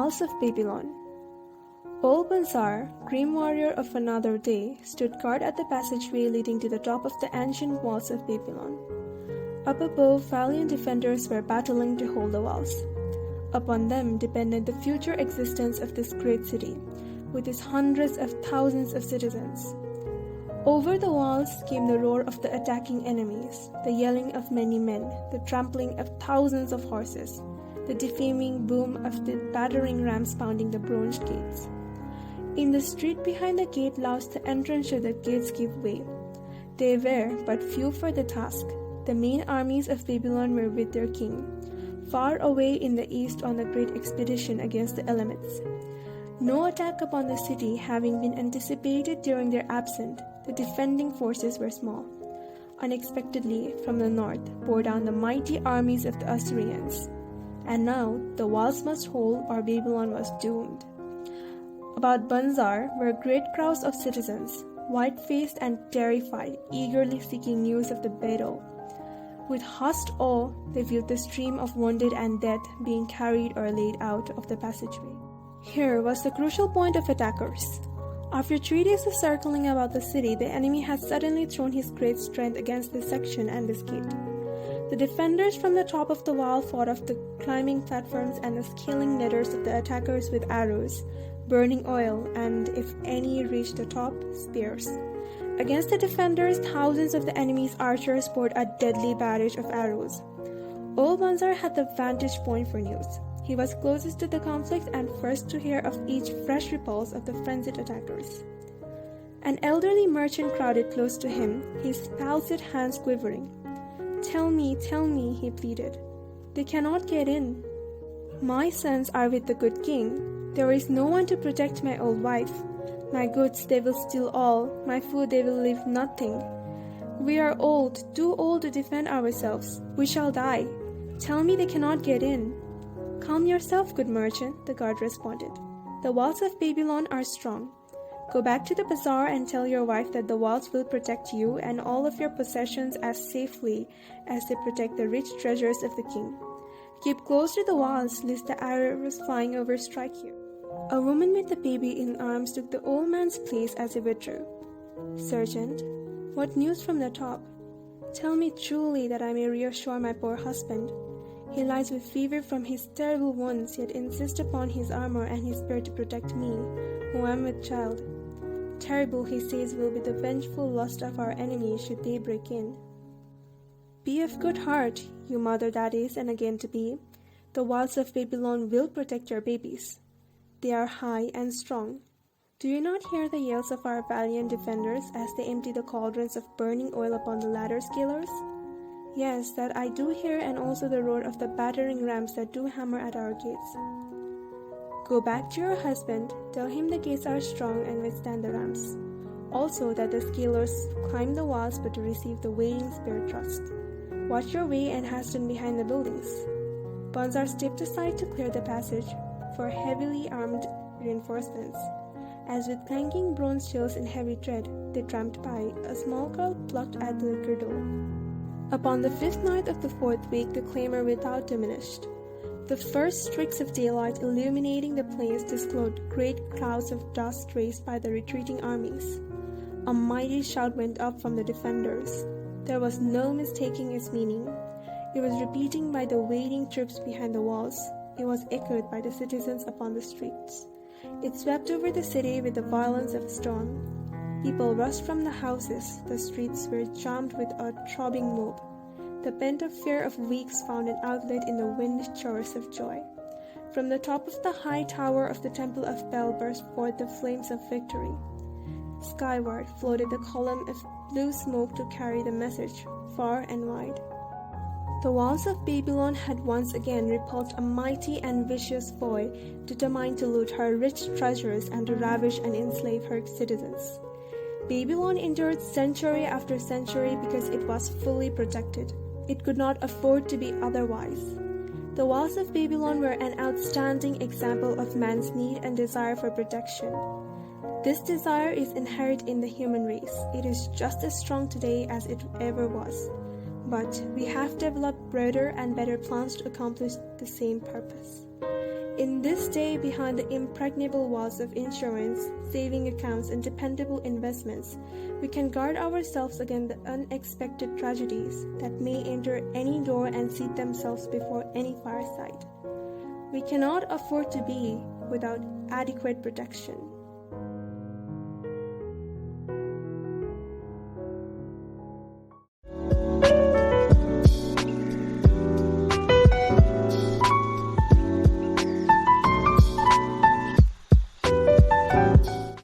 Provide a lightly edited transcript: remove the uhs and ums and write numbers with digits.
Walls of Babylon. Old Bansar, grim warrior of another day, stood guard at the passageway leading to the top of the ancient walls of Babylon. Up above, valiant defenders were battling to hold the walls. Upon them depended the future existence of this great city, with its hundreds of thousands of citizens. Over the walls came the roar of the attacking enemies, the yelling of many men, the trampling of thousands of horses, the defaming boom of the battering rams pounding the bronze gates. In the street behind the gate loused the entrance should the gates give way. They were but few for the task. The main armies of Babylon were with their king, far away in the east on the great expedition against the Elamites. No attack upon the city having been anticipated during their absence, the defending forces were small. Unexpectedly, from the north, bore down the mighty armies of the Assyrians. And now the walls must hold or Babylon was doomed. About Bansar were great crowds of citizens, white-faced and terrified, eagerly seeking news of the battle. With hushed awe, they viewed the stream of wounded and dead being carried or laid out of the passageway. Here was the crucial point of attackers. After 3 days of circling about the city, the enemy had suddenly thrown his great strength against this section and this gate. The defenders from the top of the wall fought off the climbing platforms and the scaling ladders of the attackers with arrows, burning oil, and, if any reached the top, spears. Against the defenders, thousands of the enemy's archers poured a deadly barrage of arrows. Old Bansar had the vantage point for news. He was closest to the conflict and first to hear of each fresh repulse of the frenzied attackers. An elderly merchant crowded close to him, his palsied hands quivering. Tell me, he pleaded. They cannot get in. My sons are with the good king. There is no one to protect my old wife. My goods they will steal all, my food they will leave nothing. We are old, too old to defend ourselves. We shall die. Tell me they cannot get in. Calm yourself, good merchant, the guard responded. The walls of Babylon are strong. Go back to the bazaar and tell your wife that the walls will protect you and all of your possessions as safely as they protect the rich treasures of the king. Keep close to the walls, lest the arrows flying over strike you. A woman with a baby in arms took the old man's place as he withdrew. Sergeant, what news from the top? Tell me truly that I may reassure my poor husband. He lies with fever from his terrible wounds, yet insists upon his armor and his spear to protect me, who am with child. Terrible, he says, will be the vengeful lust of our enemies should they break in. Be of good heart, you mother that is and again to be. The walls of Babylon will protect your babies. They are high and strong. Do you not hear the yells of our valiant defenders as they empty the cauldrons of burning oil upon the ladder scalers? Yes, that I do hear, and also the roar of the battering rams that do hammer at our gates. Go back to your husband, tell him the gates are strong and withstand the rams. Also that the scalers climb the walls but to receive the wailing spear thrust. Watch your way and hasten behind the buildings. Bansar stepped aside to clear the passage for heavily armed reinforcements. As with clanking bronze shells in heavy tread, they tramped by, a small girl plucked at the liquor door. Upon the 5th night of the 4th week, the clamor without diminished. The first streaks of daylight illuminating the plains disclosed great clouds of dust raised by the retreating armies. A mighty shout went up from the defenders. There was no mistaking its meaning. It was repeated by the waiting troops behind the walls. It was echoed by the citizens upon the streets. It swept over the city with the violence of a storm. People rushed from the houses. The streets were jammed with a throbbing mob. The pent-up fear of weeks found an outlet in the winged chorus of joy. From the top of the high tower of the Temple of Bel burst forth the flames of victory. Skyward floated the column of blue smoke to carry the message far and wide. The walls of Babylon had once again repulsed a mighty and vicious foe determined to loot her rich treasures and to ravish and enslave her citizens. Babylon endured century after century because it was fully protected. It could not afford to be otherwise. The walls of Babylon were an outstanding example of man's need and desire for protection. This desire is inherent in the human race. It is just as strong today as it ever was. But we have developed broader and better plans to accomplish the same purpose. In this stay behind the impregnable walls of insurance, saving accounts, and dependable investments, we can guard ourselves against the unexpected tragedies that may enter any door and seat themselves before any fireside. We cannot afford to be without adequate protection.